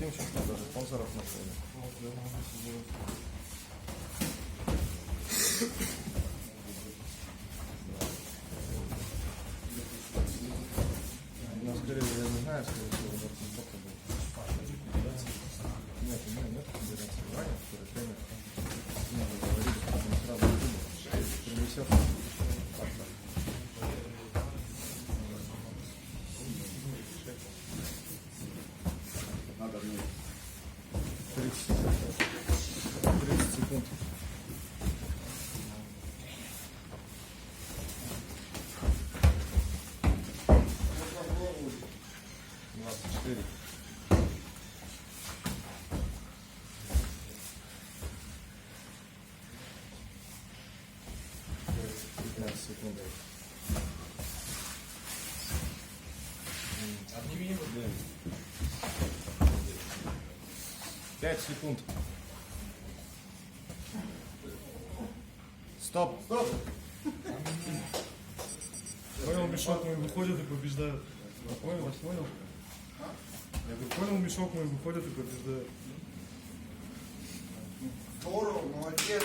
преимущество даже спонсоров на фоне. Но скорее я не знаю, скорее всего, вот сколько будет. Нет, федерации Ваня, который тренер. Мы говорили, что он сразу принесет. Надо 30 секунд. Четыре. 15 секунд. Отними его. 5 секунд. Стоп. Стоп! Понял, мешок мой выходит и побеждает. Понял, вас понял? Я говорю, понял, мешок мой выходит и побеждает. Здорово, молодец.